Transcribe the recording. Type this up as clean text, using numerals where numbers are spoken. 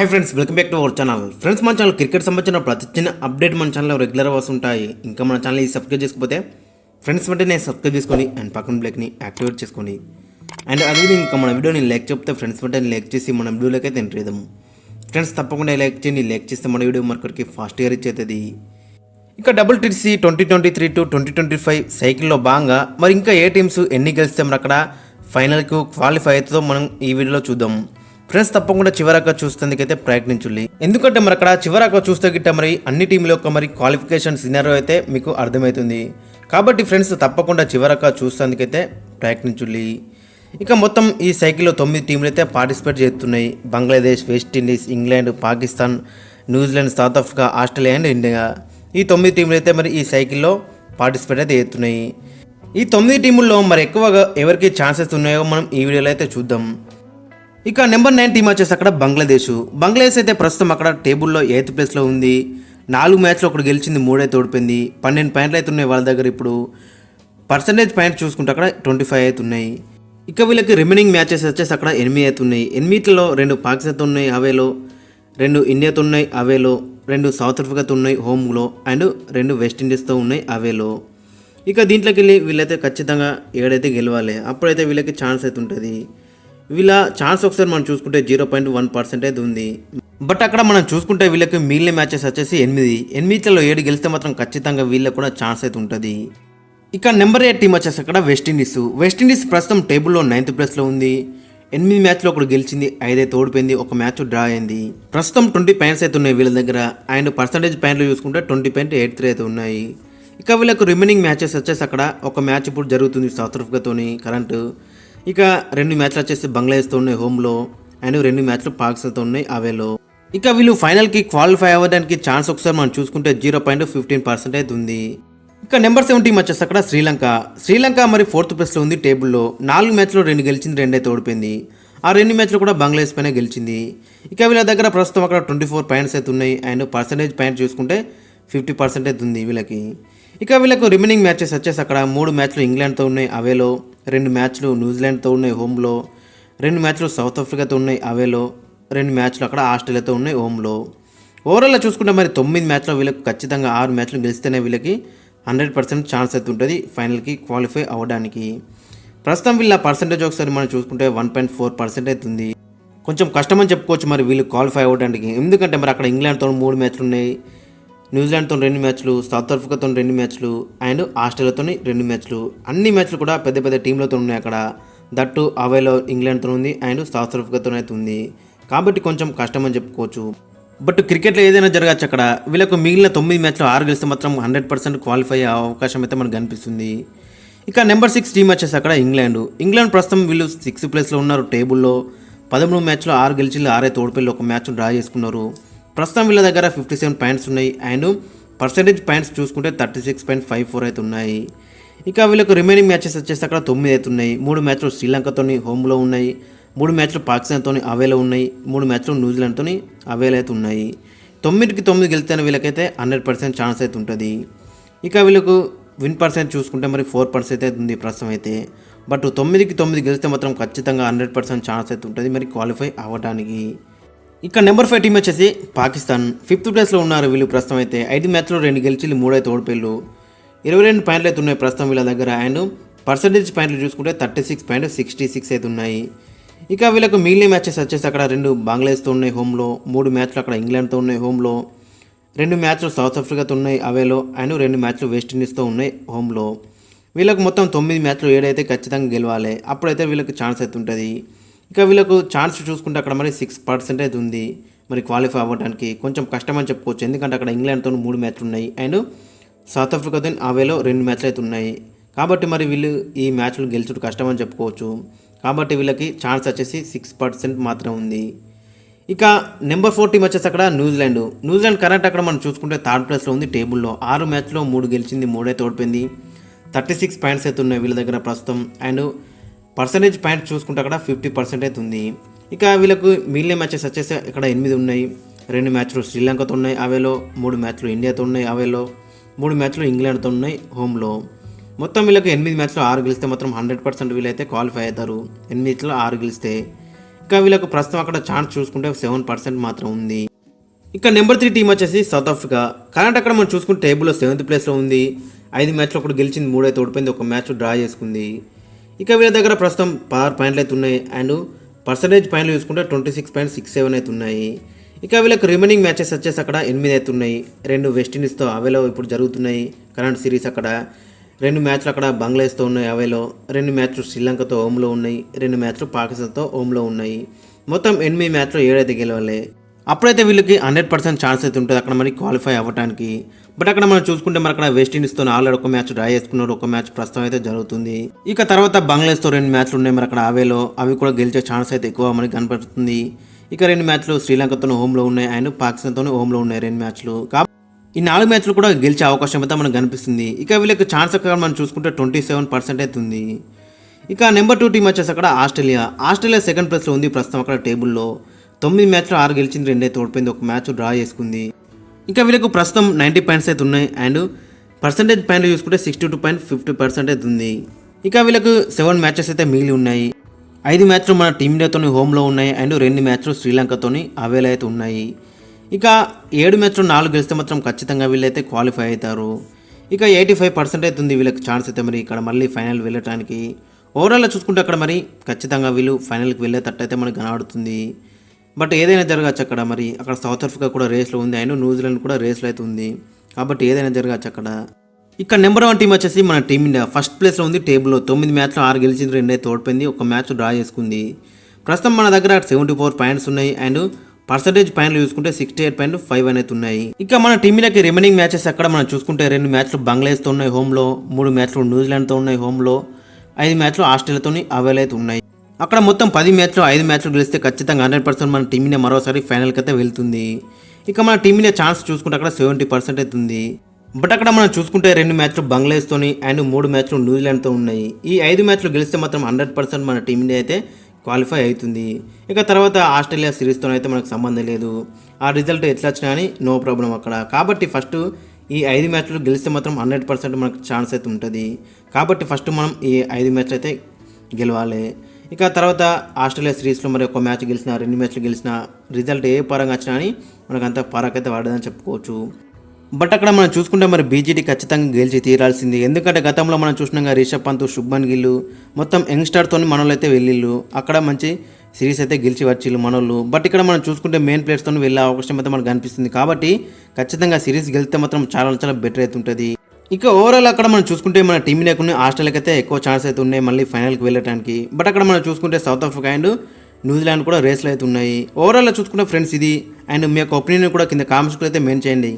Hi friends, welcome back to our channel. Friends, మన channel cricket సంబంధించిన ప్రతి చిన్న అప్డేట్ మన ఛానల్లో రెగ్యులర్ వస్తుంటాయి. ఇంకా మన ఛానల్ సబ్స్క్రైబ్ చేసుకోకపోతే ఫ్రెండ్స్ వెంటనే సబ్స్క్రైబ్ చేసుకొని అండ్ పక్కన బ్లైక్ని యాక్టివేట్ చేసుకోండి. అండ్ అదే ఇంకా మన వీడియోని లైక్ చెప్తే ఫ్రెండ్స్ వెంటనే లైక్ చేసి మన వీడియోలోకి అయితే ఎంటర్ చేద్దాం. ఫ్రెండ్స్ తప్పకుండా లైక్ చేయండి. లైక్ చేస్తే మన వీడియో మార్కెట్కి ఫాస్ట్గా రీచ్ అవుతుంది. ఇక WTC 2023 to 2025 సైకిల్లో భాగంగా మరి ఇంకా ఏ టీమ్స్ ఎన్ని గెలిస్తే మరి అక్కడ ఫైనల్కు క్వాలిఫై అవుతుందో మనం ఈ వీడియోలో చూద్దాం. ఫ్రెండ్స్ తప్పకుండా చివరాక చూస్తేందుకైతే ప్రయత్నించుల్లి. ఎందుకంటే మరి అక్కడ చివరాక చూస్తే గిట్ట మరి అన్ని టీంల యొక్క మరి క్వాలిఫికేషన్ సినారియో అయితే మీకు అర్థమవుతుంది. కాబట్టి ఫ్రెండ్స్ తప్పకుండా చివరాక చూస్తేందుకైతే ప్రయత్నించుల్లి. ఇక మొత్తం ఈ సైకిల్లో 9 టీంలు అయితే పార్టిసిపేట్ చేస్తున్నాయి. Bangladesh, West Indies, England, Pakistan, New Zealand, south Africa, Australia and India. ఈ 9 టీంలు అయితే మరి ఈ సైకిల్లో పార్టిసిపేట్ అయితే చేస్తున్నాయి. ఈ 9 టీముల్లో మరి ఎక్కువగా ఎవరికి ఛాన్సెస్ ఉన్నాయో మనం ఈ వీడియోలో అయితే చూద్దాం. ఇక నెంబర్ 9 టీం వచ్చేసి అక్కడ బంగ్లాదేశ్ అయితే ప్రస్తుతం అక్కడ టేబుల్లో 8th ప్లేస్లో ఉంది. 4 మ్యాచ్లో ఒకటి గెలిచింది, 3 అయితే ఓడిపోయింది. 12 పాయింట్లు అయితే ఉన్నాయి వాళ్ళ దగ్గర. ఇప్పుడు పర్సంటేజ్ పాయింట్ చూసుకుంటే అక్కడ 25 అయితే ఉన్నాయి. ఇక వీళ్ళకి రిమైనింగ్ మ్యాచెస్ వచ్చేసి అక్కడ 8 అయితే ఉన్నాయి. 8లో 2 పాకిస్తాన్తో ఉన్నాయి అవేలో, 2 ఇండియాతో ఉన్నాయి అవేలో, 2 సౌత్ ఆఫ్రికాతో ఉన్నాయి హోమ్లో అండ్ 2 వెస్టిండీస్తో ఉన్నాయి అవేలో. ఇక దీంట్లోకి వెళ్ళి వీళ్ళైతే ఖచ్చితంగా 7 అయితే గెలవాలి. అప్పుడైతే వీళ్ళకి ఛాన్స్ అయితే ఉంటుంది. వీళ్ళ ఛాన్స్ ఒకసారి మనం చూసుకుంటే 0.1% అయితే ఉంది. బట్ అక్కడ మనం చూసుకుంటే వీళ్ళకి మిగిలిన మ్యాచెస్ వచ్చేసి 8లో 7 గెలిస్తే మాత్రం ఖచ్చితంగా వీళ్ళకి కూడా ఛాన్స్ అయితే ఉంటుంది. ఇక నెంబర్ 8 టీం వచ్చేసి అక్కడ వెస్టిండీస్ ప్రస్తుతం టేబుల్లో 9th ప్లేస్లో ఉంది. 8 మ్యాచ్లో ఒకటి గెలిచింది, 5 అయితే ఓడిపోయింది, ఒక మ్యాచ్ డ్రా అయింది. ప్రస్తుతం 20 పాయింట్స్ అయితే ఉన్నాయి వీళ్ళ దగ్గర. అండ్ పర్సంటేజ్ పాయింట్లు చూసుకుంటే 20.83 అయితే ఉన్నాయి. ఇక వీళ్ళకు రిమైనింగ్ మ్యాచెస్ వచ్చేసి అక్కడ ఒక మ్యాచ్ ఇప్పుడు జరుగుతుంది సౌత్ ఆఫ్రికాతోని కరెంటు. ఇక 2 మ్యాచ్లు వచ్చేసి బంగ్లాదేశ్తో ఉన్నాయి హోమ్లో అండ్ 2 మ్యాచ్లు పాకిస్తాన్తో ఉన్నాయి అవేలో. ఇక వీళ్ళు ఫైనల్కి క్వాలిఫై అవ్వడానికి ఛాన్స్ ఒకసారి మనం చూసుకుంటే 0.15% అయితే ఉంది. ఇక నెంబర్ 7 టీం వచ్చేసి అక్కడ శ్రీలంక మరి 4th ప్లేస్లో ఉంది టేబుల్లో. 4 మ్యాచ్లో 2 గెలిచింది, 2 అయితే ఓడిపోయింది. ఆ 2 మ్యాచ్లు కూడా బంగ్లాదేశ్ పైన గెలిచింది. ఇక వీళ్ళ దగ్గర ప్రస్తుతం అక్కడ 24 పాయింట్స్ అయితే ఉన్నాయి అండ్ పర్సంటేజ్ పాయింట్ చూసుకుంటే 50% అయితే ఉంది వీళ్ళకి. ఇక వీళ్ళకు రిమైనింగ్ మ్యాచెస్ వచ్చేసి అక్కడ 3 మ్యాచ్లు ఇంగ్లాండ్తో ఉన్నాయి అవేలో, 2 మ్యాచ్లు న్యూజిలాండ్తో ఉన్నాయి హోమ్లో, 2 మ్యాచ్లు సౌత్ ఆఫ్రికాతో ఉన్నాయి అవేలో, 2 మ్యాచ్లు అక్కడ ఆస్ట్రేలియాతో ఉన్నాయి హోమ్లో. ఓవరాల్గా చూసుకుంటే మరి 9 మ్యాచ్లో వీళ్ళకి ఖచ్చితంగా 6 మ్యాచ్లు గెలిస్తేనే వీళ్ళకి 100% ఛాన్స్ అయితే ఉంటుంది ఫైనల్కి క్వాలిఫై అవ్వడానికి. ప్రస్తుతం వీళ్ళ పర్సంటేజ్ ఒకసారి మనం చూసుకుంటే 1.4% అయితే ఉంది. కొంచెం కష్టమని చెప్పుకోవచ్చు మరి వీళ్ళు క్వాలిఫై అవ్వడానికి. ఎందుకంటే మరి అక్కడ ఇంగ్లాండ్తో 3 మ్యాచ్లు ఉన్నాయి, న్యూజిలాండ్తో 2 మ్యాచ్లు, సౌత్ ఆఫ్రికాతో 2 మ్యాచ్లు అండ్ ఆస్ట్రేలియాతో 2 మ్యాచ్లు. అన్ని మ్యాచ్లు కూడా పెద్ద పెద్ద టీంలతో ఉన్నాయి అక్కడ. దట్టు అవేలో ఇంగ్లాండ్తో ఉంది అండ్ సౌత్ ఆఫ్రికాతో అయితే ఉంది. కాబట్టి కొంచెం కష్టం అని చెప్పుకోవచ్చు. బట్ క్రికెట్లో ఏదైనా జరగచ్చు అక్కడ. వీళ్ళకు మిగిలిన 9 మ్యాచ్లు 6 గెలిస్తే మాత్రం 100% క్వాలిఫై అయ్యే అవకాశం అయితే మనకు కనిపిస్తుంది. ఇక నెంబర్ 6 టీం వచ్చేసి అక్కడ ఇంగ్లాండ్ ప్రస్తుతం వీళ్ళు 6th ప్లేస్లో ఉన్నారు టేబుల్లో. 13 మ్యాచ్లో 6 గెలిచి 6 అయితే ఓడిపోయి ఒక మ్యాచ్ డ్రా చేసుకున్నారు. ప్రస్తుతం వీళ్ళ దగ్గర 57 పాయింట్స్ ఉన్నాయి అండ్ పర్సంటేజ్ పాయింట్స్ చూసుకుంటే 36.54 అయితే ఉన్నాయి. ఇక వీళ్ళకు రిమైనింగ్ మ్యాచెస్ వచ్చేసి అక్కడ 9 అయితే ఉన్నాయి. 3 మ్యాచ్లు శ్రీలంకతో హోమ్లో ఉన్నాయి, 3 మ్యాచ్లు పాకిస్తాన్తో అవేలో ఉన్నాయి, 3 మ్యాచ్లు న్యూజిలాండ్తో అవేలో అయితే ఉన్నాయి. 9కి 9 గెలిస్తేనే వీళ్ళకైతే 100% ఛాన్స్ అయితే ఉంటుంది. ఇక వీళ్ళకు విన్ పర్సెంట్ చూసుకుంటే మరి 4% అయితే ఉంది ప్రస్తుతం అయితే. బట్ 9కి 9 గెలిస్తే మాత్రం ఖచ్చితంగా 100% ఛాన్స్ అయితే ఉంటుంది మరి క్వాలిఫై అవ్వడానికి. ఇక నెంబర్ 5 టీం వచ్చేసి పాకిస్తాన్ 5th ప్లేస్లో ఉన్నారు వీళ్ళు ప్రస్తుతం అయితే. 5 మ్యాచ్లో 2 గెలిచి 3 అయితే ఓడిపోయారు. 22 పాయింట్లు అయితే ఉన్నాయి ప్రస్తుతం వీళ్ళ దగ్గర అండ్ పర్సంటేజ్ పాయింట్లు చూసుకుంటే 36.66 అయితే ఉన్నాయి. ఇక వీళ్ళకు మిగిలిన మ్యాచెస్ వచ్చేసి అక్కడ 2 బంగ్లాదేశ్తో ఉన్నాయి హోమ్లో, 3 మ్యాచ్లు అక్కడ ఇంగ్లాండ్తో ఉన్నాయి హోమ్లో, 2 మ్యాచ్లు సౌత్ ఆఫ్రికాతో ఉన్నాయి అవేలో అండ్ 2 మ్యాచ్లు వెస్టిండీస్తో ఉన్నాయి హోమ్లో. వీళ్ళకు మొత్తం 9 మ్యాచ్లు 7 అయితే ఖచ్చితంగా గెలవాలి. అప్పుడైతే వీళ్ళకి ఛాన్స్ అయితే ఉంటుంది. ఇక వీళ్ళకు ఛాన్స్ చూసుకుంటే అక్కడ మరి 6% అయితే ఉంది మరి క్వాలిఫై అవ్వడానికి. కొంచెం కష్టం అని చెప్పుకోవచ్చు. ఎందుకంటే అక్కడ ఇంగ్లాండ్తో 3 మ్యాచ్లు ఉన్నాయి అండ్ సౌత్ ఆఫ్రికాతో అవేలో 2 మ్యాచ్లు అయితే ఉన్నాయి. కాబట్టి మరి వీళ్ళు ఈ మ్యాచ్లు గెలుచుడు కష్టం అని చెప్పుకోవచ్చు. కాబట్టి వీళ్ళకి ఛాన్స్ వచ్చేసి 6% మాత్రం ఉంది. ఇక నెంబర్ 4 టీం వచ్చేసి అక్కడ న్యూజిలాండ్ కరెంట్ అక్కడ మనం చూసుకుంటే 3rd ప్లేస్లో ఉంది టేబుల్లో. 6 మ్యాచ్లో 3 గెలిచింది, 3 అయితే ఓడిపోయింది. 36 పాయింట్స్ అయితే ఉన్నాయి వీళ్ళ దగ్గర ప్రస్తుతం అండ్ పర్సంటేజ్ పాయింట్ చూసుకుంటే అక్కడ 50% అయితే ఉంది. ఇక వీళ్ళకు మిగిలిన మ్యాచెస్ వచ్చేసి ఇక్కడ 8 ఉన్నాయి. 2 మ్యాచ్లు శ్రీలంకతో ఉన్నాయి అవేలో, 3 మ్యాచ్లు ఇండియాతో ఉన్నాయి అవేలో, 3 మ్యాచ్లు ఇంగ్లాండ్తో ఉన్నాయి హోమ్లో. మొత్తం వీళ్ళకి 8 మ్యాచ్లో 6 గెలిస్తే మాత్రం 100% వీళ్ళైతే క్వాలిఫై అవుతారు. 8లో 6 గెలిస్తే. ఇక ఇంకా వీళ్ళకు ప్రస్తుతం అక్కడ ఛాన్స్ చూసుకుంటే 7% మాత్రం ఉంది. ఇక నెంబర్ 3 టీం వచ్చేసి సౌత్ ఆఫ్రికా. కరెంట్ అక్కడ మనం చూసుకుంటే టేబుల్లో 7th ప్లేస్లో ఉంది. 5 మ్యాచ్లో ఒకటి గెలిచింది, 3 అయితే ఓడిపోయింది, ఒక మ్యాచ్ డ్రా చేసుకుంది. ఇక వీళ్ళ దగ్గర ప్రస్తుతం 16 పాయింట్లు అయితే ఉన్నాయి అండ్ పర్సంటేజ్ పాయింట్లు చూసుకుంటే 26.67 అయితే ఉన్నాయి. ఇక వీళ్ళకి రిమైనింగ్ మ్యాచెస్ వచ్చేసి అక్కడ 8 అయితే ఉన్నాయి. 2 వెస్టిండీస్తో అవేలో ఇప్పుడు జరుగుతున్నాయి కరెంట్ సిరీస్. అక్కడ 2 మ్యాచ్లు అక్కడ బంగ్లాదేశ్తో ఉన్నాయి అవేలో, 2 మ్యాచ్లు శ్రీలంకతో హోమ్లో ఉన్నాయి, 2 మ్యాచ్లు పాకిస్తాన్తో హోమ్లో ఉన్నాయి. మొత్తం 8 మ్యాచ్లు 7 అయితే గెలవాలి. అప్పుడైతే వీళ్ళకి 100% ఛాన్స్ అయితే ఉంటుంది అక్కడ మరి క్వాలిఫై అవ్వడానికి. బట్ అక్కడ మనం చూసుకుంటే మరి అక్కడ వెస్టిండీస్తో ఆల్రెడీ ఒక మ్యాచ్ డ్రా చేసుకున్నారు, ఒక మ్యాచ్ ప్రస్తుతం అయితే జరుగుతుంది. ఇక తర్వాత బంగ్లాదేశ్తో 2 మ్యాచ్లు ఉన్నాయి మరి అక్కడ అవేలో, అవి కూడా గెలిచే ఛాన్స్ అయితే ఎక్కువ మనకి కనపడుతుంది. ఇక 2 మ్యాచ్లు శ్రీలంకతో హోమ్లో ఉన్నాయి అండ్ పాకిస్తాన్తో హోమ్లో ఉన్నాయి 2 మ్యాచ్లు. ఈ 4 మ్యాచ్లు కూడా గెలిచే అవకాశం అయితే మనకు కనిపిస్తుంది. ఇక వీళ్ళకి ఛాన్స్ అక్కడ మనం చూసుకుంటే 27% అయితే ఉంది. ఇక నెంబర్ 2 టీం వచ్చేసి అక్కడ ఆస్ట్రేలియా. ఆస్ట్రేలియా 2nd ప్లేస్లో ఉంది ప్రస్తుతం అక్కడ టేబుల్లో. 9 మ్యాచ్లో 6 గెలిచింది, 2 అయితే ఓడిపోయింది, ఒక మ్యాచ్ డ్రా చేసుకుంది. ఇంకా వీళ్ళకు ప్రస్తుతం 90 పాయింట్స్ అయితే ఉన్నాయి అండ్ పర్సంటేజ్ పాయింట్లు చూసుకుంటే 62.50% అయితే ఉంది. ఇక వీళ్ళకు 7 మ్యాచెస్ అయితే మిగిలి ఉన్నాయి. 5 మ్యాచ్లు మన టీమిండియాతో హోమ్లో ఉన్నాయి అండ్ 2 మ్యాచ్లు శ్రీలంకతో అవేలో అయితే ఉన్నాయి. ఇక 7 మ్యాచ్లు 4 గెలిస్తే మాత్రం ఖచ్చితంగా వీళ్ళైతే క్వాలిఫై అవుతారు. ఇక 85% అయితే ఉంది వీళ్ళకి ఛాన్స్ అయితే మరి ఇక్కడ మళ్ళీ ఫైనల్ వెళ్ళటానికి. ఓవరాల్గా చూసుకుంటే అక్కడ మరి ఖచ్చితంగా వీళ్ళు ఫైనల్కి వెళ్ళేటట్టు అయితే మనకు కనబడుతుంది. బట్ ఏదైనా జరగచ్చు అక్కడ మరి. అక్కడ సౌత్ ఆఫ్రికా కూడా రేస్లో ఉంది అండ్ న్యూజిలాండ్ కూడా రేస్లో అయితే ఉంది, కాబట్టి ఏదైనా జరగచ్చు అక్కడ. ఇక్కడ నెంబర్ 1 టీం వచ్చేసి మన టీమిండియా 1st ప్లేస్లో ఉంది టేబుల్లో. 9 మ్యాచ్లో 6 గెలిచింది, 2 అయితే ఓడిపోయింది, ఒక మ్యాచ్ డ్రా చేసుకుంది. ప్రస్తుతం మన దగ్గర 74 పాయింట్స్ ఉన్నాయి అండ్ పర్సంటేజ్ పాయింట్లు చూసుకుంటే 68.5 అనేది ఉన్నాయి. ఇక మన టీమిండియాకి రిమైనింగ్ మ్యాచెస్ అక్కడ మనం చూసుకుంటే 2 మ్యాచ్లు బంగ్లాదేశ్తో ఉన్నాయి హోమ్లో, 3 మ్యాచ్లు న్యూజిలాండ్తో ఉన్నాయి హోమ్లో, 5 మ్యాచ్లు ఆస్ట్రేలియాతో అవేలో అయితే ఉన్నాయి. అక్కడ మొత్తం 10 మ్యాచ్లు 5 మ్యాచ్లు గెలిస్తే ఖచ్చితంగా 100% మన టీమిండియా మరోసారి ఫైనల్కి అయితే వెళ్తుంది. ఇక మన టీమిండియా ఛాన్స్ చూసుకుంటే అక్కడ 70% అయితే ఉంది. బట్ అక్కడ మనం చూసుకుంటే 2 మ్యాచ్లు బంగ్లాదేశ్తోని అండ్ 3 మ్యాచ్లు న్యూజిలాండ్తో ఉన్నాయి. ఈ 5 మ్యాచ్లు గెలిస్తే మాత్రం 100% మన టీమిండియా అయితే క్వాలిఫై అవుతుంది. ఇక తర్వాత ఆస్ట్రేలియా సిరీస్తో అయితే మనకు సంబంధం లేదు, ఆ రిజల్ట్ ఎట్లా వచ్చినా కానీ నో ప్రాబ్లం అక్కడ. కాబట్టి ఫస్ట్ ఈ 5 మ్యాచ్లు గెలిస్తే మాత్రం 100% మనకు ఛాన్స్ అయితే ఉంటుంది. కాబట్టి ఫస్ట్ మనం ఈ 5 మ్యాచ్లు అయితే గెలవాలి. ఇక తర్వాత ఆస్ట్రేలియా సిరీస్లో మరి ఒక మ్యాచ్ గెలిచిన, 2 మ్యాచ్లు గెలిచిన, రిజల్ట్ ఏ పరంగా వచ్చినా అని మనకు అంత పరాకైతే పడదని చెప్పుకోవచ్చు. బట్ అక్కడ మనం చూసుకుంటే మరి బీజీటీ ఖచ్చితంగా గెలిచి తీరాల్సింది. ఎందుకంటే గతంలో మనం చూసినాక రిషబ్ పంత్, శుభ్మన్ గిల్ మొత్తం యంగ్స్టర్తో మనోళ్ళు అయితే వెళ్ళిళ్ళు, అక్కడ మంచి సిరీస్ అయితే గెలిచి వచ్చిళ్ళు మనోళ్ళు. బట్ ఇక్కడ మనం చూసుకుంటే మెయిన్ ప్లేయర్స్తో వెళ్ళే అవకాశం అయితే మనకు కనిపిస్తుంది. కాబట్టి ఖచ్చితంగా సిరీస్ గెలిస్తే మాత్రం చాలా చాలా బెటర్ అయితే ఉంటుంది. ఇక ఓవరాల్ అక్కడ మనం చూసుకుంటే మన టీమిండియాకు ఆస్ట్రేలియాకి అయితే ఎక్కువ ఛాన్స్ అయితే ఉన్నాయి మళ్ళీ ఫైనల్కి వెళ్ళడానికి. బట్ అక్కడ మనం చూసుకుంటే సౌత్ ఆఫ్రికా అండ్ న్యూజిలాండ్ కూడా రేస్లో అయితే ఉన్నాయి. ఓవరాల్ చూసుకుంటే ఫ్రెండ్స్ ఇది, అండ్ మీ యొక్క ఒపీనియన్ కూడా కింద కామెంట్స్లో అయితే మెన్షన్ చేయండి.